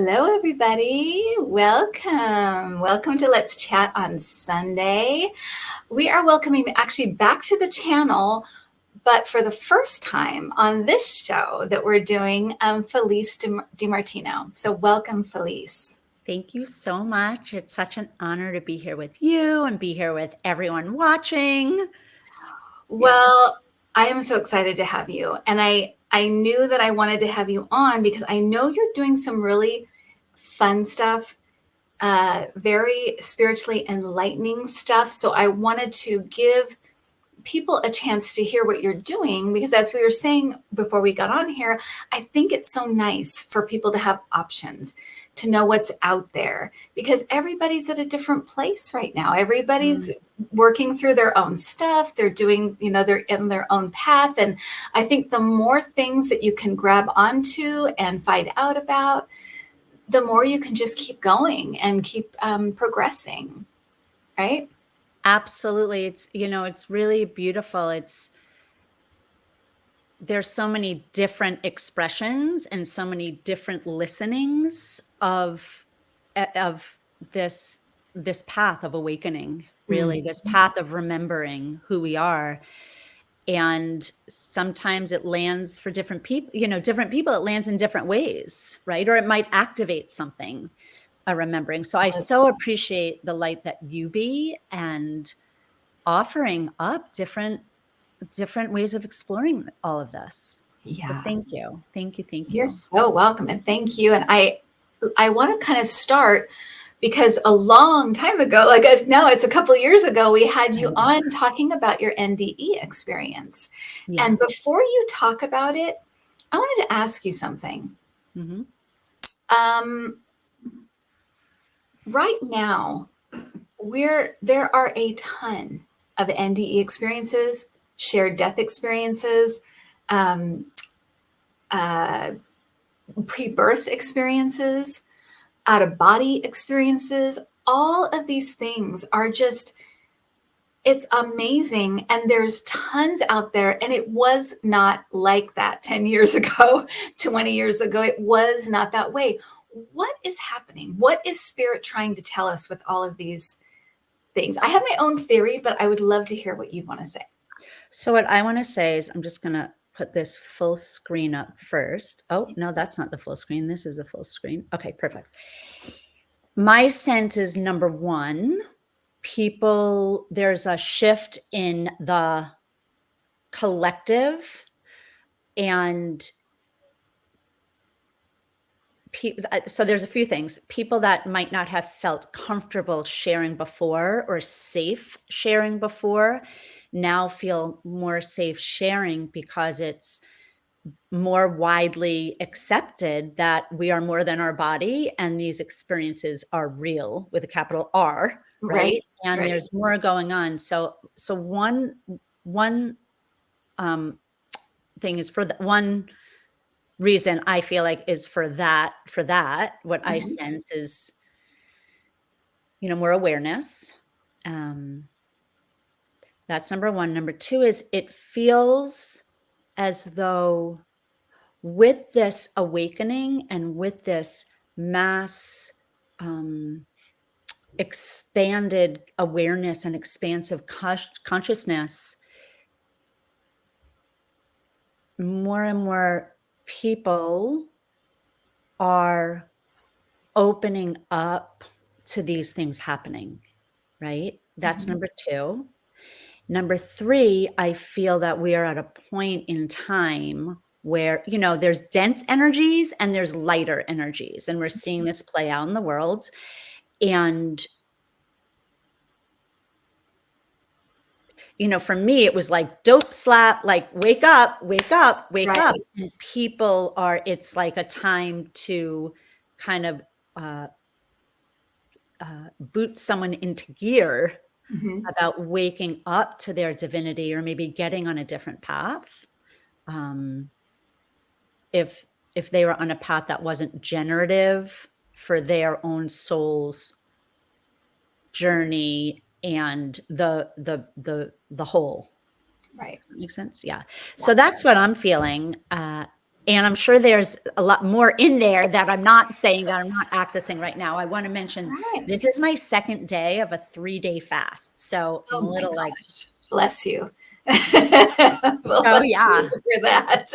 Hello, everybody. Welcome. Welcome to Let's Chat on Sunday. We are welcoming actually back to the channel, but for the first time on this show that we're doing, Felice DiMartino. So welcome, Felice. Thank you so much. It's such an honor to be here with you and be here with everyone watching. Well, I am so excited to have you. And I knew that I wanted to have you on because I know you're doing some really fun stuff, very spiritually enlightening stuff. So I wanted to give people a chance to hear what you're doing, because as we were saying before we got on here, I think it's so nice for people to have options, to know what's out there, because everybody's at a different place right now. Everybody's working through their own stuff. They're doing, they're in their own path. And I think the more things that you can grab onto and find out about, the more you can just keep going and keep progressing, right? Absolutely. It's really beautiful. There's so many different expressions and so many different listenings of this path of awakening, really, this path of remembering who we are. And sometimes it lands for different people, it lands in different ways, right? Or it might activate something, remembering. So I so appreciate the light that you be and offering up different ways of exploring all of this. Yeah. So thank you. Thank you. You're so welcome. And thank you. And I want to kind of start because a long time ago, like now it's a couple of years ago, we had you on talking about your NDE experience. Yeah. And before you talk about it, I wanted to ask you something. Mm-hmm. Right now, there are a ton of NDE experiences, shared death experiences, pre-birth experiences, out-of-body experiences. All of these things are just, it's amazing. And there's tons out there. And it was not like that 10 years ago, 20 years ago. It was not that way. What is happening? What is Spirit trying to tell us with all of these things? I have my own theory, but I would love to hear what you want to say. So what I want to say is, I'm just going to put this full screen up first. Oh, no, that's not the full screen. This is the full screen. Okay, perfect. My sense is, number one, there's a shift in the collective, and so there's a few things. People that might not have felt comfortable sharing before or safe sharing before now feel more safe sharing, because it's more widely accepted that we are more than our body and these experiences are real with a capital R, right? And there's more going on. So one thing is, for the one reason I feel like is for that, what I sense is, more awareness. That's number one. Number two is, it feels as though with this awakening and with this mass expanded awareness and expansive consciousness, more and more people are opening up to these things happening, right? That's number two. Number three, I feel that we are at a point in time where, there's dense energies and there's lighter energies, and we're seeing this play out in the world. And, for me, it was like dope slap, like wake up. And people it's like a time to kind of boot someone into gear about waking up to their divinity, or maybe getting on a different path. If they were on a path that wasn't generative for their own soul's journey and the whole. Right. Does that make sense? Yeah. So that's what I'm feeling. And I'm sure there's a lot more in there that I'm not saying, that I'm not accessing right now. I want to mention Right. this is my second day of a 3-day fast. So I'm Oh a my little like, gosh. Bless you. Bless oh you yeah. for that.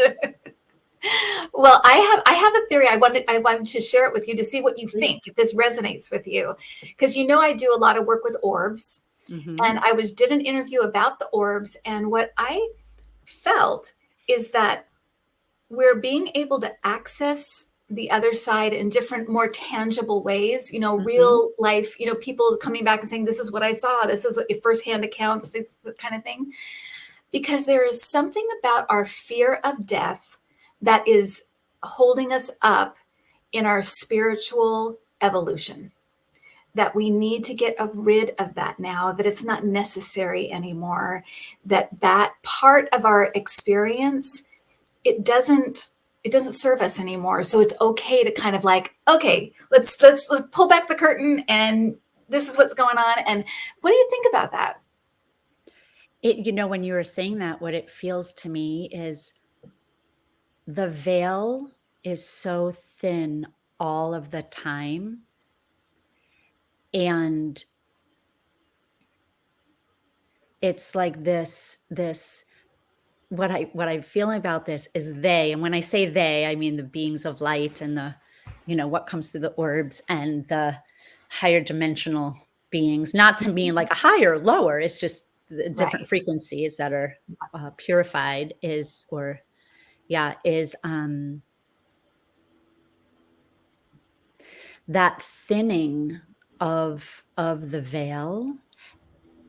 Well, I have a theory. I wanted to share it with you to see what you think, Please. if this resonates with you. Because you know I do a lot of work with orbs. Mm-hmm. And I did an interview about the orbs, and what I felt is that we're being able to access the other side in different, more tangible ways, Mm-hmm. real life, people coming back and saying, this is what I saw, this is what firsthand accounts, this kind of thing. Because there is something about our fear of death that is holding us up in our spiritual evolution, that we need to get rid of that now, that it's not necessary anymore, that part of our experience, it doesn't serve us anymore. So it's okay to kind of like, okay, let's pull back the curtain, and this is what's going on. And what do you think about that? When you were saying that, what it feels to me is the veil is so thin all of the time. And it's like this what I'm feeling about this is they, and when I say they, I mean the beings of light and what comes through the orbs and the higher dimensional beings, not to mean like a higher or lower, it's just the different Right. frequencies that are purified is that thinning of the veil.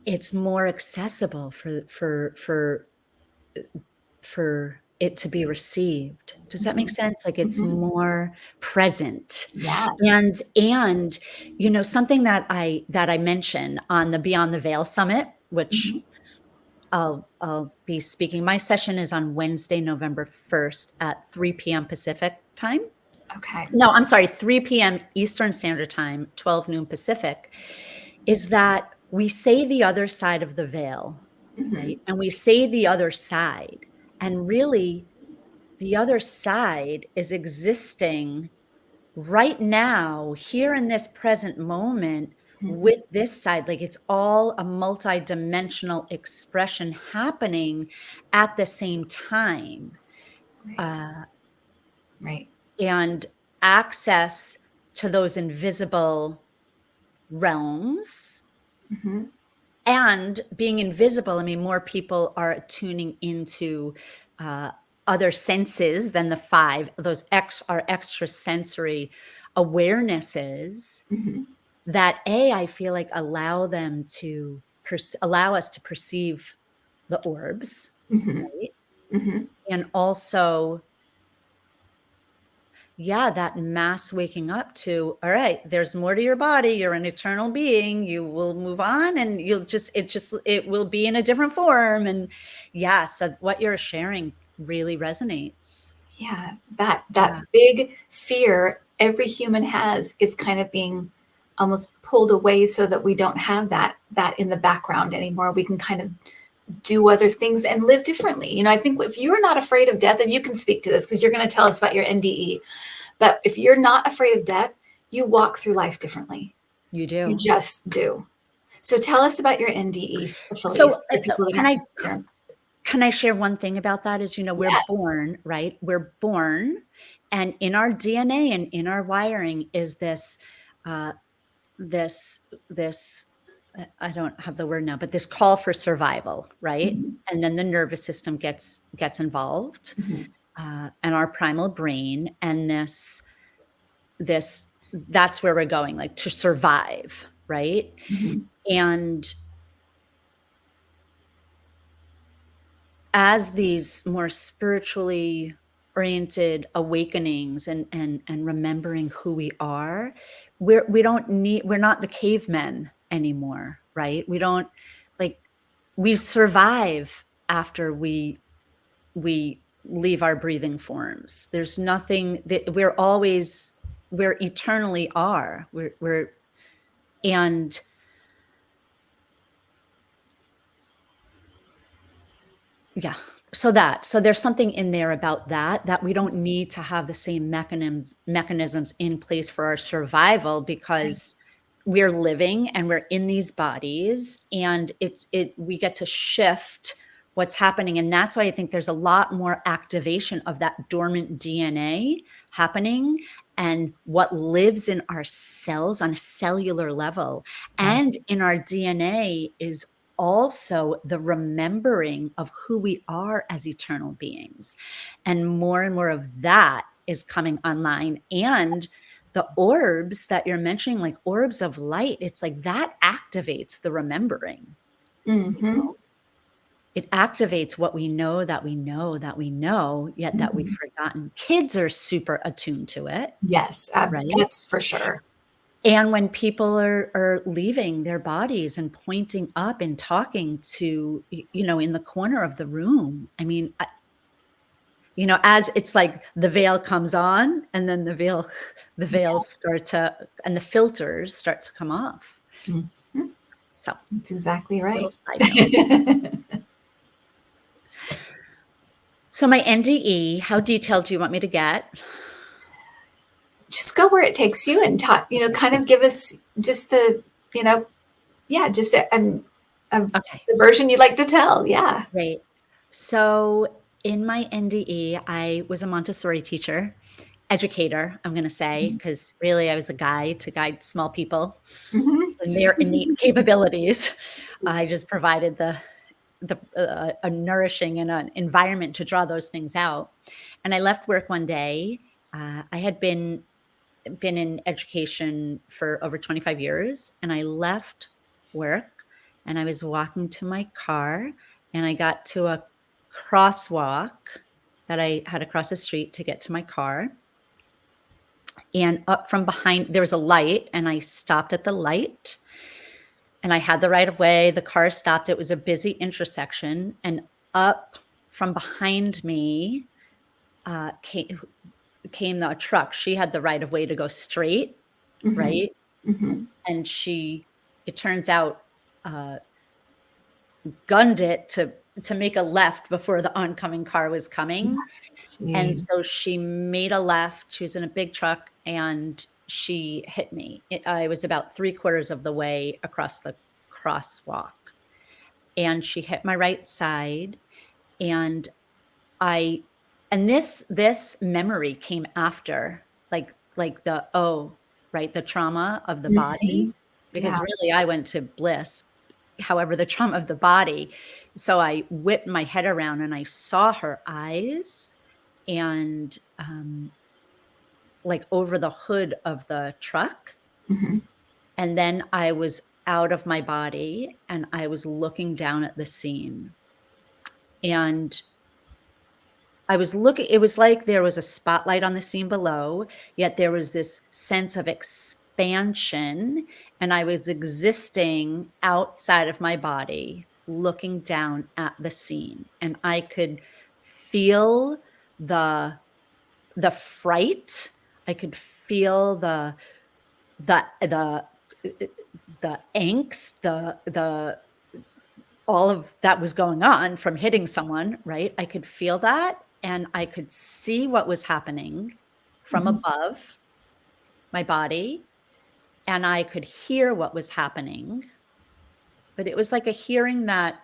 It's more accessible for it to be received. Does that make Mhm. sense? Like it's Mhm. more present. Yeah. And something that I mentioned on the Beyond the Veil Summit, which Mhm. I'll be speaking. My session is on Wednesday, November 1st at 3 p.m. Pacific time. Okay. No, I'm sorry, 3 p.m. Eastern Standard Time, 12 noon Pacific, is that we say the other side of the veil, Mhm. right? And we say the other side. And really, the other side is existing right now, here in this present moment, Mhm. with this side. Like it's all a multidimensional expression happening at the same time. Right. Uh, Right. and access to those invisible realms. Mhm. And being invisible, I mean, more people are tuning into uh, other senses than the five. Those are extrasensory awarenesses Mhm. that I feel like allow them to allow us to perceive the orbs, Mhm. right? Mhm. And also, yeah, that mass waking up to, all right, there's more to your body. You're an eternal being. You will move on, and it will be in a different form. And yeah, so what you're sharing really resonates. Yeah, that Yeah. big fear every human has is kind of being almost pulled away, so that we don't have that in the background anymore. We can kind of do other things and live differently. I think if you're not afraid of death, and you can speak to this because you're going to tell us about your NDE, but if you're not afraid of death, you walk through life differently. You You do. just do. So tell us about your NDE, Felice, So for people that can aren't I familiar. can I share one thing about that? Is we're Yes. born, right? We're born, and in our DNA and in our wiring is uh, this I don't have the word now, but this call for survival, right? Mhm. And then the nervous system gets involved, Mhm. and our primal brain, and this that's where we're going, like to survive, right? Mhm. And as these more spiritually oriented awakenings and remembering who we are, we're not the cavemen anymore, right? We don't, like, we survive after we leave our breathing forms. There's nothing that we're eternally are. We're and yeah. So there's something in there about that we don't need to have the same mechanisms in place for our survival, Right. because we're living and we're in these bodies, and we get to shift what's happening. And that's why I think there's a lot more activation of that dormant DNA happening, and what lives in our cells on a cellular level Right. and in our DNA is also the remembering of who we are as eternal beings. And more of that is coming online. And the orbs that you're mentioning, like orbs of light, it's like that activates the remembering. Mm-hmm. It activates what we know, that we know, that we know, yet that we've Mm-hmm. forgotten. Kids are super attuned to it, Yes, right? that's for sure. And when people are leaving their bodies and pointing up and talking to, in the corner of the room, I mean, as it's like the veil comes on, and then the Yeah. veils start to, and the filters start to come off. Mhm. So, That's exactly little right. side note. So my NDE, how detailed do you want me to get? Just go where it takes you and talk, kind of give us just you know, yeah, just Okay, the version you'd like to tell. Yeah. great. So in my NDE, I was a Montessori teacher, educator, I'm going to say, Mhm. because really I was a guide to guide small people Mhm. and their innate capabilities. I just provided a nourishing and an environment to draw those things out. And I left work one day. I had been in education for over 25 years, and I left work and I was walking to my car, and I got to a crosswalk that I had to cross the street to get to my car. And up from behind, there was a light, and I stopped at the light, and I had the right of way. The car stopped. It was a busy intersection. And up from behind me came the truck. She had the right of way to go straight, Mhm. right? Mhm. And it turns out, gunned it to make a left before the oncoming car was coming. And Jeez. so she made a left. She was in a big truck, and she hit me. I was about 3/4 of the way across the crosswalk, and she hit my right side. And I and this memory came after, like right, the trauma of the body, Mhm. because Yeah. really I went to bliss. However, the trauma of the body, so I whipped my head around and I saw her eyes, and, like, over the hood of the truck, Mhm. and then I was out of my body, and I was looking down at the scene, and I was looking, it was like there was a spotlight on the scene below, yet there was this sense of expansion, and I was existing outside of my body, looking down at the scene, and I could feel the fright. I could feel the the angst, the all of that was going on from hitting someone, right? I could feel that, and I could see what was happening from Mhm. above my body, and I could hear what was happening, but it was like a hearing that,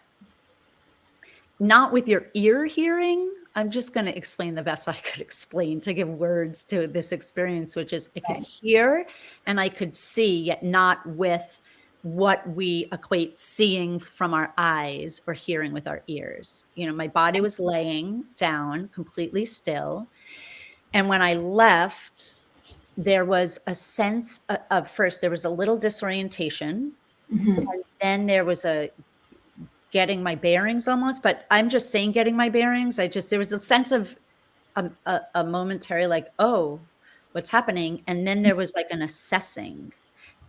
not with your ear hearing. I'm just gonna explain the best I could explain to give words to this experience, which is I could Right. hear and I could see, yet not with what we equate seeing from our eyes or hearing with our ears. My body was laying down completely still. And when I left, there was a sense of first, there was a little disorientation. Mhm. Then there was a getting my bearings almost, but I'm just saying getting my bearings. There was a sense of a momentary like, "Oh, what's happening?" And then there was like an assessing.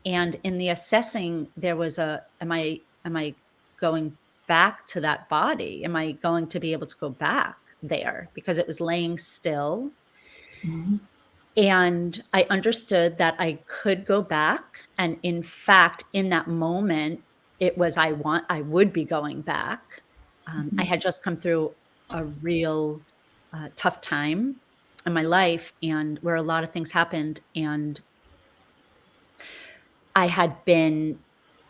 And in the assessing, there was am I going back to that body? Am I going to be able to go back there? Because it was laying still. Mhm. And I understood that I could go back, and in fact, in that moment, it was I would be going back. I Mhm. had just come through a real tough time in my life, and where a lot of things happened, and I had been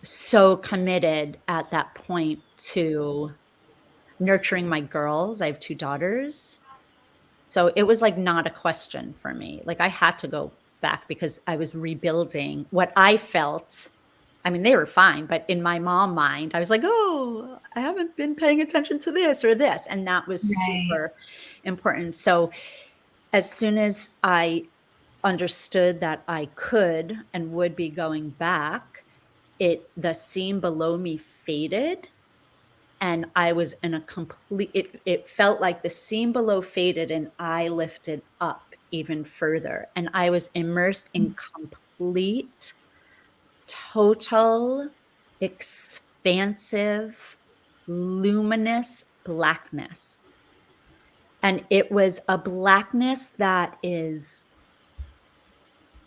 so committed at that point to nurturing my girls. I have 2 daughters. So it was, like, not a question for me. Like, I had to go back because I was rebuilding what I felt. I mean, they were fine, but in my mom mind, I was like, "Oh, I haven't been paying attention to this or this," and that was Right. super important. So, as soon as I understood that I could and would be going back, the scene below me faded, and I was in a complete it felt like the scene below faded and I lifted up even further, and I was immersed in complete, total, expansive, luminous blackness, and it was a blackness that is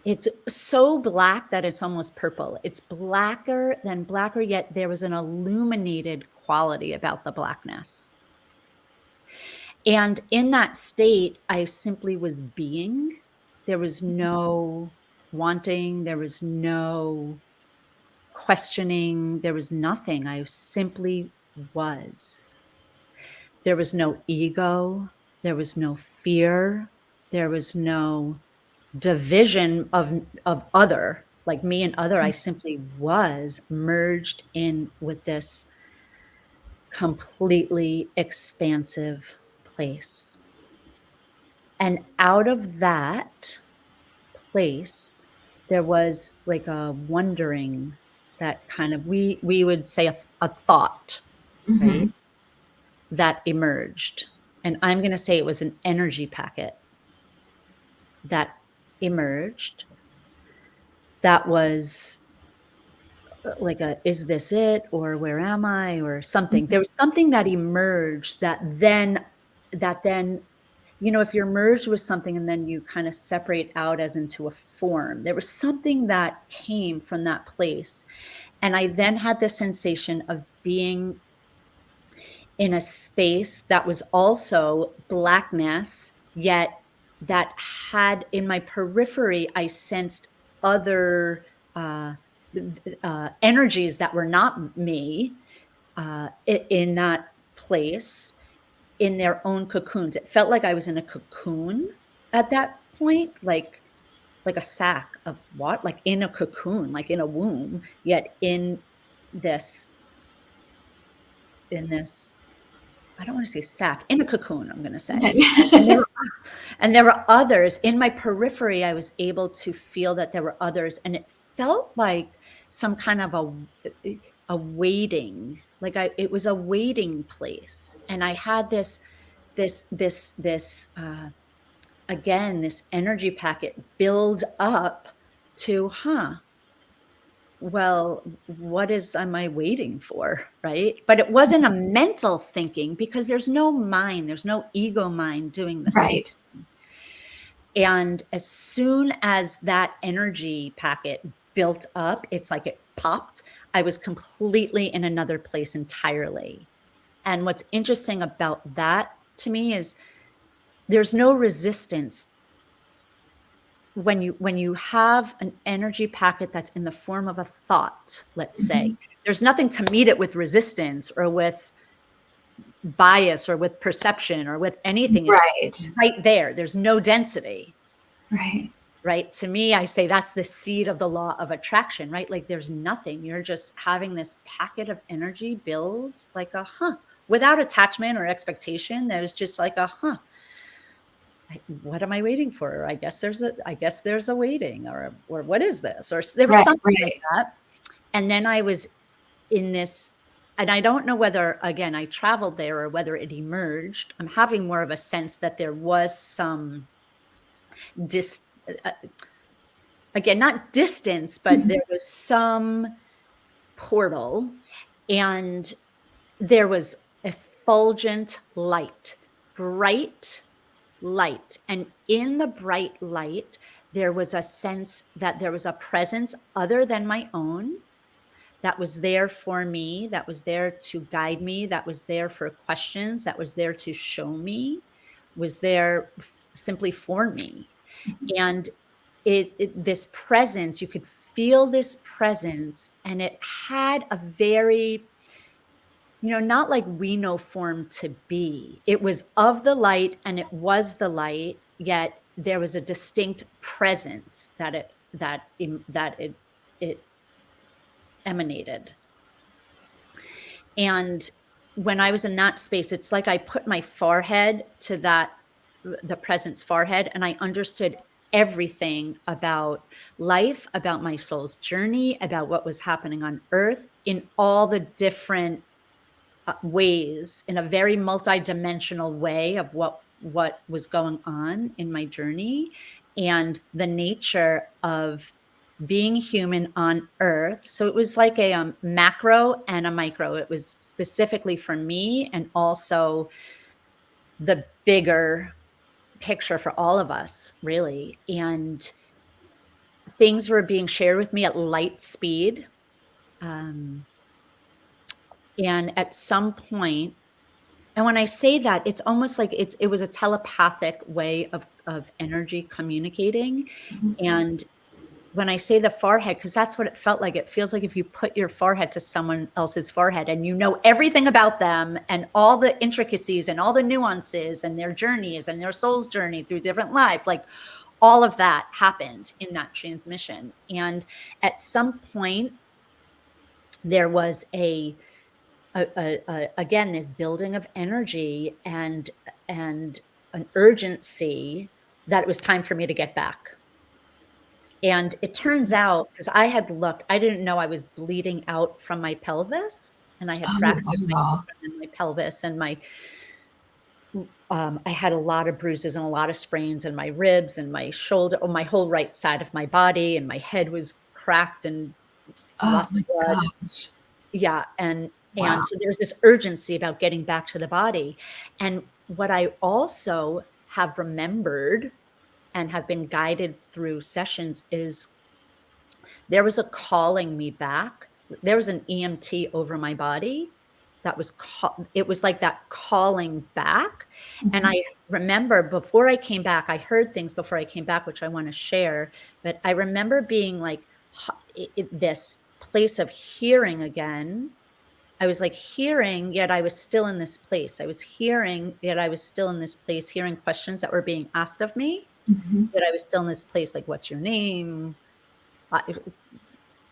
it's so black that it's almost purple. It's blacker than blacker, yet there was an illuminated quality about the blackness. And in that state, I simply was being. There was no wanting, there was no questioning, there was nothing. I simply was. There was no ego, there was no fear, there was no division of other, like me and other. I simply was merged in with this completely expansive place. And out of that place, there was like a wondering that kind of we would say a thought, right? Mhm. That emerged. And I'm gonna say it was an energy packet that emerged that was like a is this it or where am I or something. Mhm. There was something that emerged that then if you're merged with something and then you kind of separate out as into a form, there was something that came from that place. And I then had the sensation of being in a space that was also blackness, yet that had in my periphery, I sensed other uh, energies that were not me in that place in their own cocoons. It felt like I was in a cocoon at that point, like a sack of what, like in a cocoon, like in a womb, yet this in this I don't want to say sack, in a cocoon, I'm going to say. Right. And there were and there were others in my periphery. I was able to feel that there were others, and it felt like some kind of a waiting, like it was a waiting place, and I had this again, this energy packet build up to, well, what is am I waiting for, right? But it wasn't a mental thinking because there's no mind, there's no ego mind doing the thinking. Right. And as soon as that energy packet built up, it's like it popped. I was completely in another place entirely. And what's interesting about that to me is there's no resistance when you have an energy packet that's in the form of a thought, let's say. Mhm. There's nothing to meet it with resistance or with bias or with perception or with anything. It's Right. right there. There's no density. Right. Right? To me, I say that's the seed of the law of attraction, right? Like there's nothing. You're just having this packet of energy build like a without attachment or expectation. There's just like a what am I waiting for? I guess there's a waiting or what is this? Or there was Right. something like Right. that. And then I was in this, and I don't know whether again I traveled there or whether it emerged. I'm having more of a sense that there was some dis uh, again, not distance, but Mhm. there was some portal and there was effulgent light, bright light. And in the bright light, there was a sense that there was a presence other than my own that was there for me, that was there to guide me, that was there for questions, that was there to show me, was there simply for me. And this presence, you could feel this presence, and it had a very, not like we know form to be. It was of the light and it was the light, yet there was a distinct presence that it emanated. And when I was in that space, it's like I put my forehead to the presence forehead, and I understood everything about life, about my soul's journey, about what was happening on earth in all the different ways, in a very multidimensional way of what was going on in my journey, and the nature of being human on earth. So it was like a macro and a micro. It was specifically for me, and also the bigger picture for all of us, really. And things were being shared with me at light speed. Um, and at some point, and when I say that, it's almost like it was a telepathic way of energy communicating. And when I say the forehead, because that's what it felt like. It feels like if you put your forehead to someone else's forehead and you know everything about them and all the intricacies and all the nuances and their journeys and their soul's journey through different lives, like all of that happened in that transmission. And at some point, there was again, this building of energy and an urgency that it was time for me to get back. And it turns out, because I had looked, I didn't know I was bleeding out from my pelvis, and I had Oh, fractured my wow. sacrum and my pelvis, and I had a lot of bruises and a lot of sprains in my ribs and my shoulder, or my whole right side of my body, and my head was cracked and Oh lots of my blood. gosh. Yeah, and Wow. so there's this urgency about getting back to the body. And what I also have remembered and have been guided through sessions is there was a calling me back. There was an EMT over my body that was it was like that calling back. And Mhm, I remember before I came back, I heard things before I came back, which I want to share. But I remember being like this place of hearing again. I was like hearing, yet I was still in this place. I was hearing, yet I was still in this place, hearing questions that were being asked of me, mhm. yet I was still in this place, like, what's your name? Uh,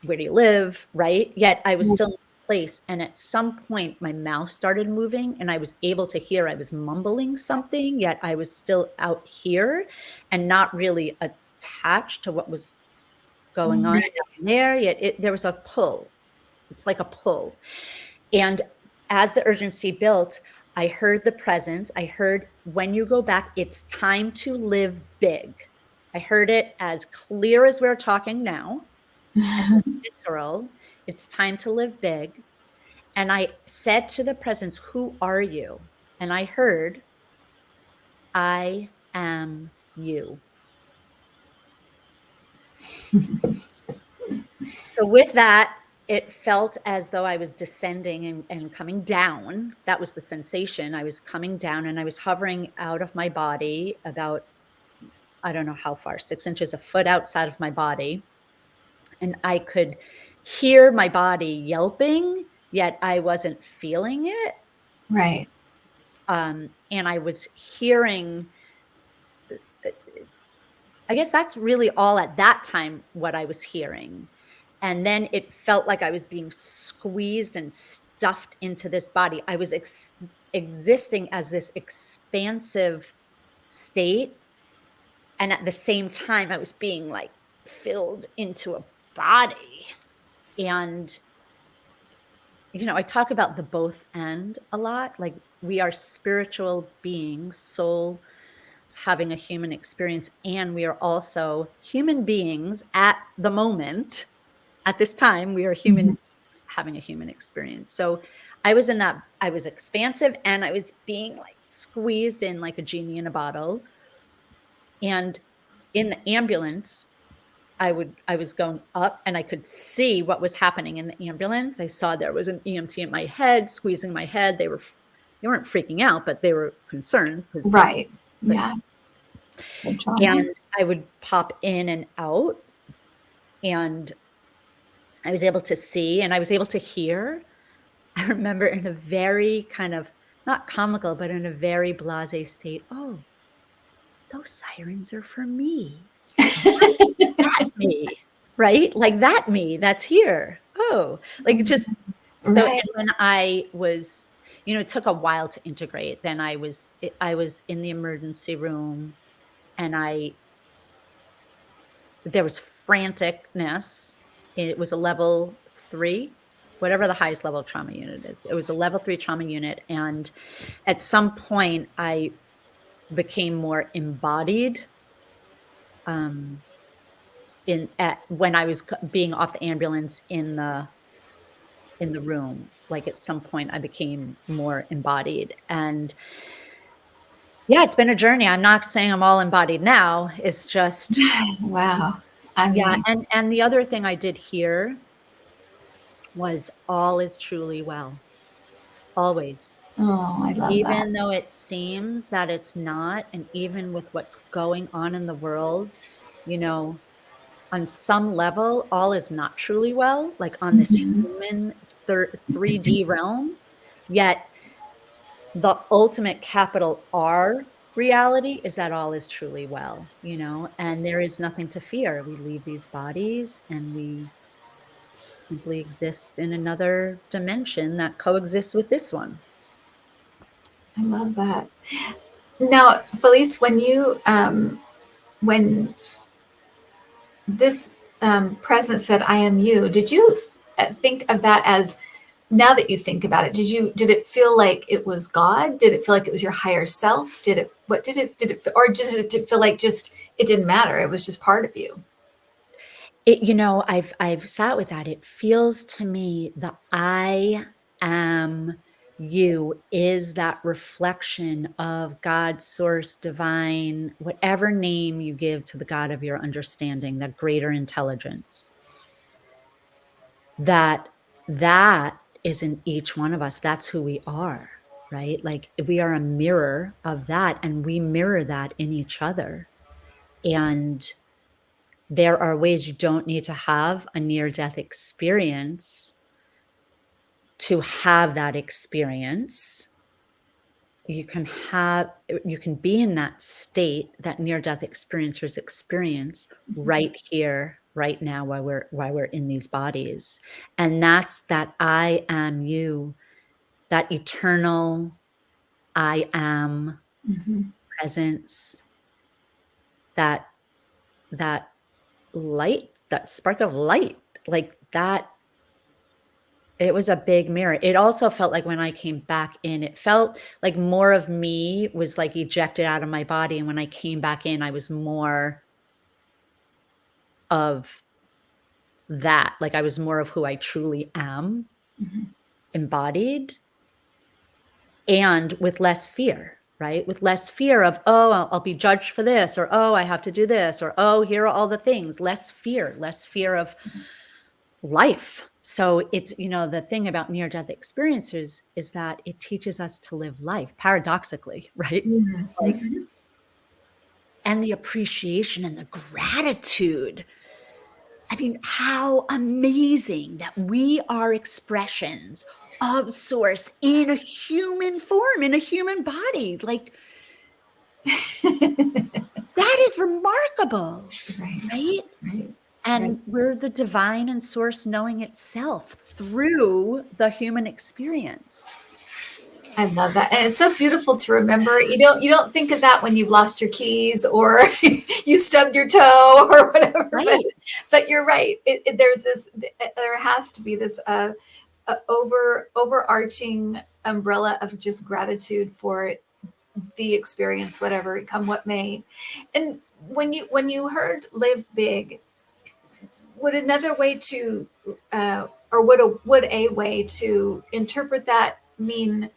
where do you live? Right? Yet I was still in this place. And at some point, my mouth started moving and I was able to hear I was mumbling something, yet I was still out here and not really attached to what was going on Right. down there. Yet there was a pull. It's like a pull. And as the urgency built, I heard the presence. I heard, when you go back, it's time to live big. I heard it as clear as we're talking now, and it was visceral. It's time to live big. And I said to the presence, "Who are you?" And I heard, "I am you." So with that, it felt as though I was descending and coming down. That was the sensation. I was coming down and I was hovering out of my body about, I don't know how far, 6 inches, a foot outside of my body. And I could hear my body yelping, yet I wasn't feeling it. Right. And I was hearing, uh, I guess that's really all at that time what I was hearing. And then it felt like I was being squeezed and stuffed into this body. I was existing as this expansive state. And at the same time, I was being like filled into a body. And, I talk about the both and a lot. Like, we are spiritual beings, soul having a human experience, and we are also human beings at the moment. At this time, we are human Mhm. beings having a human experience. So I was in that, I was expansive and I was being like squeezed in like a genie in a bottle. And in the ambulance, I was going up and I could see what was happening in the ambulance. I saw there was an EMT in my head, squeezing my head. They weren't freaking out, but they were concerned because they Right. couldn't. Yeah. The trauma. And I would pop in and out, and I was able to see and I was able to hear. I remember in a very kind of not comical, but in a very blasé state, "Oh, those sirens are for me. That me, right? Like that me that's here. Oh, like just so and Right. when I was it took a while to integrate. Then I was in the emergency room and there was franticness. It was a level 3, whatever the highest level trauma unit is. It was a level 3 trauma unit, and at some point, I became more embodied, um, in at when I was being off the ambulance in the room. Like, at some point, I became more embodied, and yeah, it's been a journey. I'm not saying I'm all embodied now. It's just Wow. I yeah, mean, and the other thing I did here was all is truly well, always. oh, I love that. Even though it seems that it's not, and even with what's going on in the world, you know, on some level, all is not truly well, like on this Mhm. human 3D realm, yet the ultimate capital R reality is that all is truly well, and there is nothing to fear. We leave these bodies and we simply exist in another dimension that coexists with this one. I love that. Now, Felice, when this presence said, "I am you," did you think of that as, now that you think about it, did it feel like it was God? Did it feel like it was your higher self? Or just did it feel like just it didn't matter? It was just part of you. I've sat with that. It feels to me the I am you is that reflection of God, source, divine, whatever name you give to the God of your understanding, that greater intelligence. That that is in each one of us. That's who we are, right? Like we are a mirror of that, and we mirror that in each other. And there are ways you don't need to have a near death experience to have that experience. You can be in that state, that near death experiencer's experience right here, right now, while we're in these bodies. And that's that I am you, that eternal I am Mm-hmm. presence, that that light, that spark of light, like that. It was a big mirror. It also felt like when I came back in, it felt like more of me was, like, ejected out of my body, and when I came back in, I was more of that, like, I was more of who I truly am, Mm-hmm. embodied, and with less fear, right? With less fear of, "Oh, I'll be judged for this," or, "Oh, I have to do this," or, "Oh, here are all the things." Less fear of life. So it's, the thing about near death experiences is that it teaches us to live life paradoxically, right? Like, Mm-hmm. and the appreciation and the gratitude. I mean, how amazing that we are expressions of source in a human form, in a human body. Like, that is remarkable, Right. right? Right. Right. And we're the divine and source knowing itself through the human experience. I love that. And it's so beautiful to remember. You don't think of that when you've lost your keys or you stubbed your toe or whatever, Right. but you're right. There has to be this overarching umbrella of just gratitude for the experience, whatever, come what may. And when you heard live big, would another way to or would a way to interpret that mean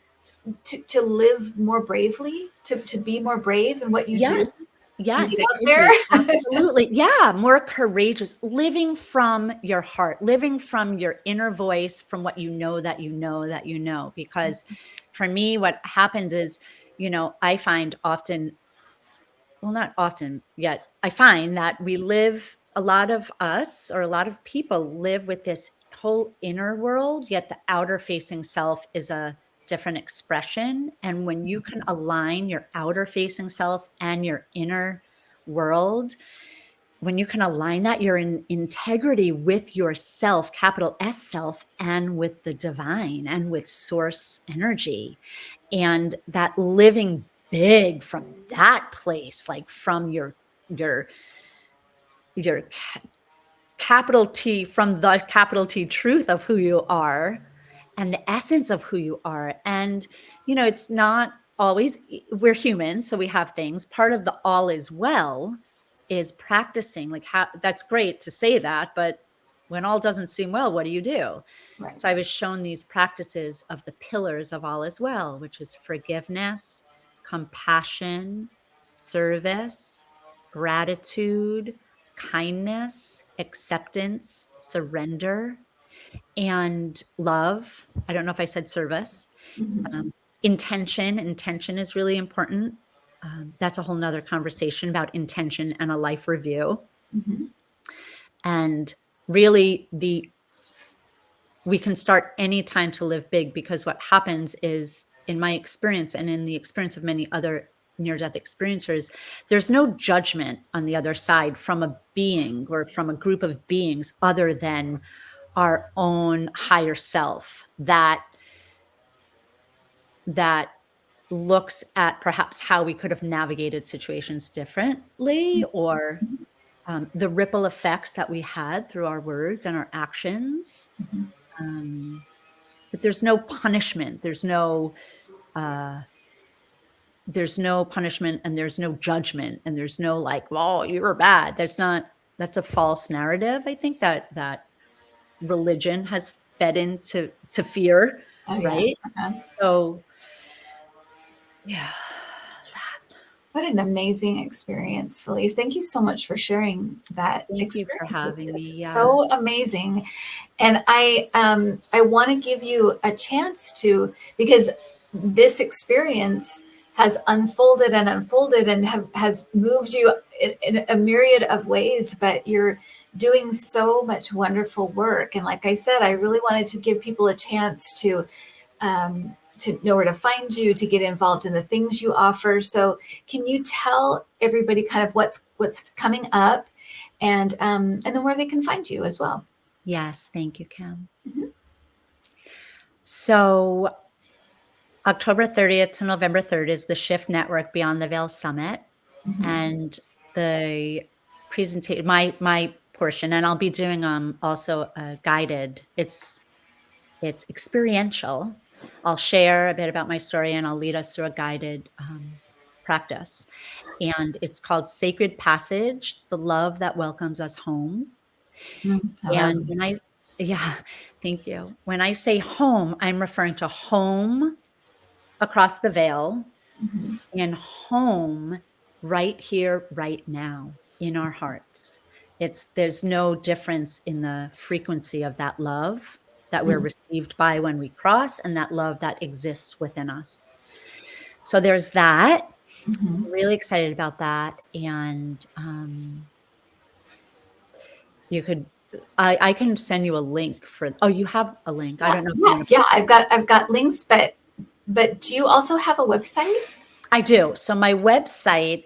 to live more bravely, to be more brave in what you do? Yes. and get Yes, it out could there. be. Absolutely. Yeah, more courageous, living from your heart, living from your inner voice, from what you know that you know that you know. Because for me, what happens is, I find often, well, not often yet, I find that a lot of us or a lot of people live with this whole inner world, yet the outer facing self is a different expression. And when you can align your outer facing self and your inner world, when you can align that, you're in integrity with yourself, capital S self, and with the divine and with source energy. And that living big from that place, like from your your capital T, from the capital T truth of who you are and the essence of who you are. And, it's not always, we're human, so we have things. Part of the all is well is practicing. Like, how that's great to say that, but when all doesn't seem well, what do you do? Right. So I was shown these practices of the pillars of all is well, which is forgiveness, compassion, service, gratitude, kindness, acceptance, surrender, and love. I don't know if I said service. Mhm. Um, intention. Intention is really important. That's a whole nother conversation about intention and a life review. Mhm. And really, we can start any time to live big, because what happens is, in my experience and in the experience of many other near death experiencers, there's no judgment on the other side from a being or from a group of beings other than our own higher self that looks at perhaps how we could have navigated situations differently, or the ripple effects that we had through our words and our actions. Mhm. um, but uh, there's no punishment, and there's no judgment, and there's no like, "Oh, you were bad." That's a false narrative. I think that religion has fed into to fear, Oh, yes. right? So, yeah, that. What an amazing experience, Felice. Thank you so much for sharing that Thank you for experience with having us. me. It's Yeah. so amazing. And I want to give you a chance to, because this experience has unfolded and unfolded and has moved you in a myriad of ways, but you're doing so much wonderful work. And like I said, I really wanted to give people a chance to know where to find you, to get involved in the things you offer. So, can you tell everybody kind of what's coming up, and then where they can find you as well? Yes, thank you, Kim. Mhm. So, October 30th to November 3rd is the Shift Network Beyond the Veil Summit, Mhm. and the presentation, my portion, and I'll be doing also a guided. It's experiential. I'll share a bit about my story, and I'll lead us through a guided practice. And it's called Sacred Passage, the love that welcomes us home. I love And it. yeah, thank you. When I say home, I'm referring to home across the veil Mhm. and home right here, right now in our hearts. There's no difference in the frequency of that love that we're Mhm. received by when we cross, and that love that exists within us. So there's that. So Mhm. really excited about that. And you could, I can send you a link for, oh, you have a link. I Yeah, don't know if you yeah, want to yeah. put, I've got links, but do you also have a website? I do. So my website,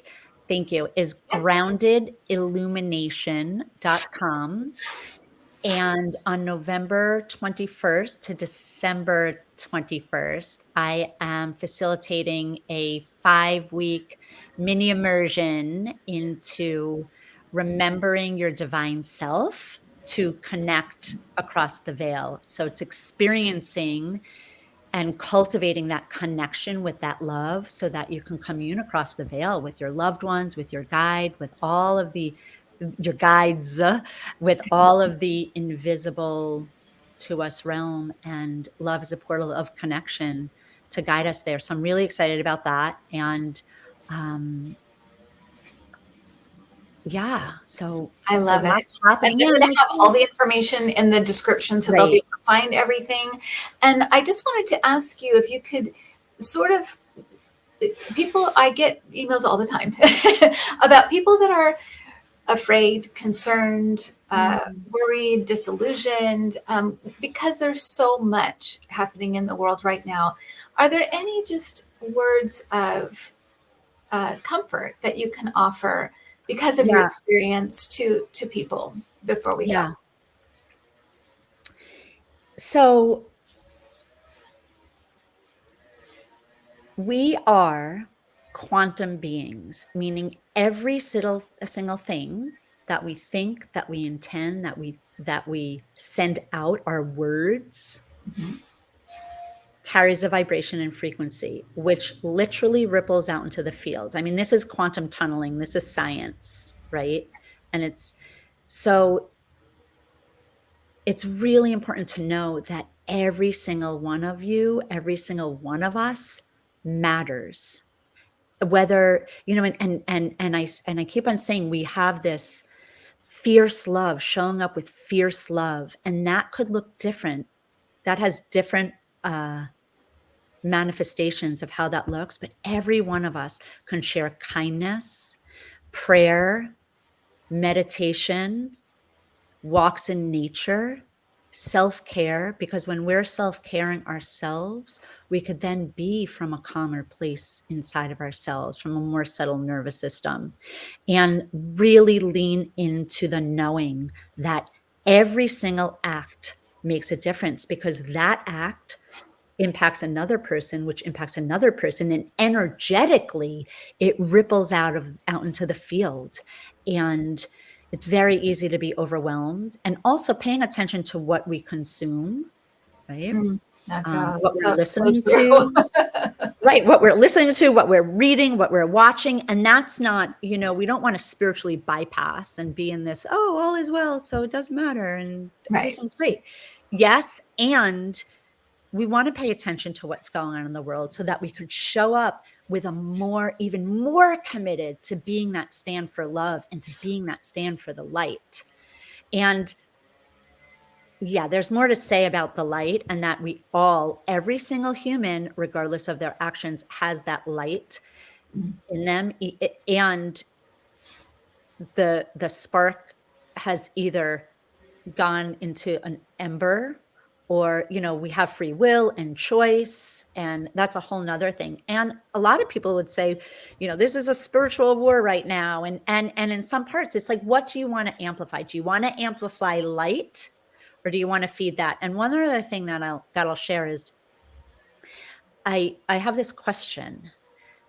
thank you, is Yeah. groundedillumination.com. And on November 21st to December 21st, I am facilitating a 5-week mini immersion into remembering your divine self to connect across the veil. So it's experiencing and cultivating that connection with that love so that you can commune across the veil with your loved ones, with your guide, with all of your guides, with all of the invisible to us realm. And love is a portal of connection to guide us there. So I'm really excited about that. And um, Yeah, so I love it. that's And happening. I'm Yeah, gonna and I have all think the information in the description so they'll be right. able to find everything. And I just wanted to ask you if you could sort of people I get emails all the time about people that are afraid, concerned, Mm. worried, disillusioned, because there's so much happening in the world right now. Are there any just words of comfort that you can offer because of your Yeah, experience to people before we go? yeah. So we are quantum beings, meaning every single thing that we think, that we intend, that we send out, our words, Mhm. carries a vibration and frequency, which literally ripples out into the field. I mean, this is quantum tunneling, this is science, right? And so it's really important to know that every single one of you, every single one of us matters. Whether, and I keep on saying we have this fierce love, showing up with fierce love, and that could look different. That has different uh manifestations of how that looks, but every one of us can share kindness, prayer, meditation, walks in nature, self-care, because when we're self-caring ourselves, we could then be from a calmer place inside of ourselves, from a more settled nervous system, and really lean into the knowing that every single act makes a difference because that act impacts another person, which impacts another person, and energetically it ripples out into the field. And it's very easy to be overwhelmed, and also paying attention to what we consume, right? Mm. Oh God, What we're so listening true. to, right? What we're listening to, what we're reading, what we're watching. And that's not, we don't want to spiritually bypass and be in this, oh, all is well, so it doesn't matter and Right. everything's great. Yes. And we want to pay attention to what's going on in the world so that we could show up with even more committed to being that stand for love and to being that stand for the light. And yeah, there's more to say about the light, and that every single human, regardless of their actions, has that light Mm. in them. And the spark has either gone into an ember, or we have free will and choice, and that's a whole nother thing. And a lot of people would say, this is a spiritual war right now, and in some parts it's like, what do you want to amplify? Do you want to amplify light, or do you want to feed that? And one other thing that I'll share is, I have this question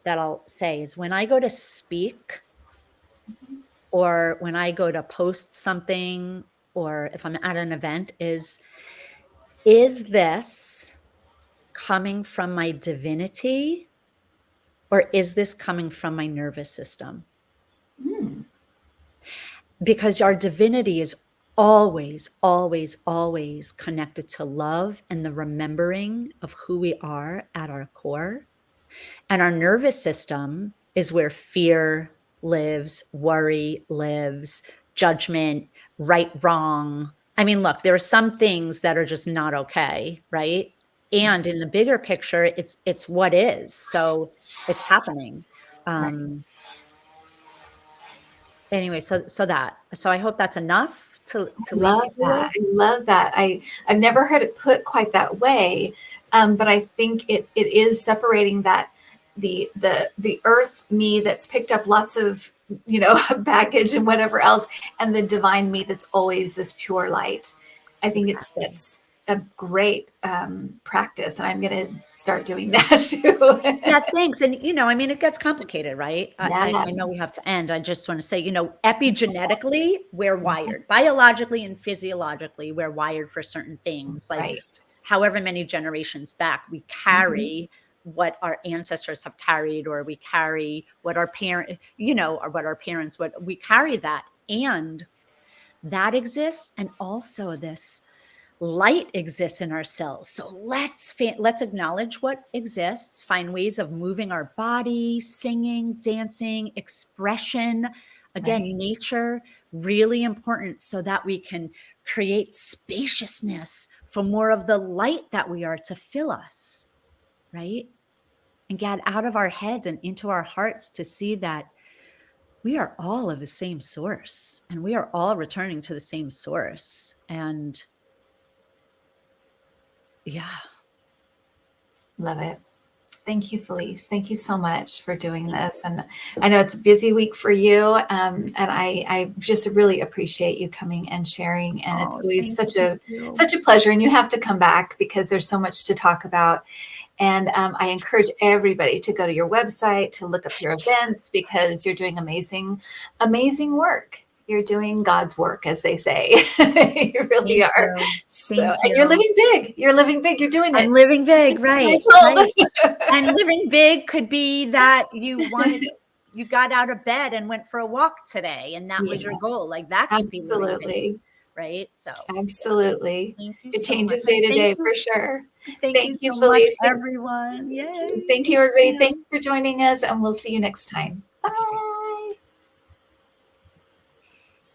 that I'll say is, when I go to speak, or when I go to post something, or if I'm at an event, is this coming from my divinity, or is this coming from my nervous system? Mm. Because our divinity is always, always, always connected to love and the remembering of who we are at our core. And our nervous system is where fear lives, worry lives, judgment, right, wrong. I mean, look, there are some things that are just not okay, right? And in the bigger picture, it's what is. So it's happening. Right. Um, anyway, so I hope that's enough to leave Love people with. that. I love that. I've never heard it put quite that way, but I think it is separating that the earth me that's picked up lots of baggage and whatever else, and the divine me that's always this pure light. I think Exactly. it's a great practice, and I'm going to start doing that too. Yeah, thanks. And, I mean, it gets complicated, right? Yeah. I know we have to end. I just want to say, epigenetically, we're wired. Biologically and physiologically, we're wired for certain things. Like, Right. however many generations back, we Mhm. carry what our ancestors have carried, or we carry what our or what our parents would, we carry that. And that exists. And also this light exists in ourselves. So let's acknowledge what exists, find ways of moving our body, singing, dancing, expression, Again, Right. nature, really important so that we can create spaciousness for more of the light that we are to fill us, right? And get out of our heads and into our hearts to see that we are all of the same source and we are all returning to the same source. And yeah. Love it. Thank you, Felice. Thank you so much for doing this. And I know it's a busy week for you. And I just really appreciate you coming and sharing. And it's Oh, always thank you. such a pleasure. And you have to come back because there's so much to talk about. And I encourage everybody to go to your website to look up your events because you're doing amazing, amazing work. You're doing God's work, as they say. You really Thank are. you. So, Thank and you're you. living big. You're living big. You're doing I'm it. living big, I'm right, told. right. And living big could be that you got out of bed and went for a walk today, and that was Yeah, your goal. Like, that could be living big, absolutely. right? So, yeah. Absolutely. Thank you It so much, changes and day to day for sure. thank you Thank you, so much, Felice. everyone. Yay. Thank you, Thank everybody. Thanks you. for joining us, and we'll see you next time. Bye. Okay, great.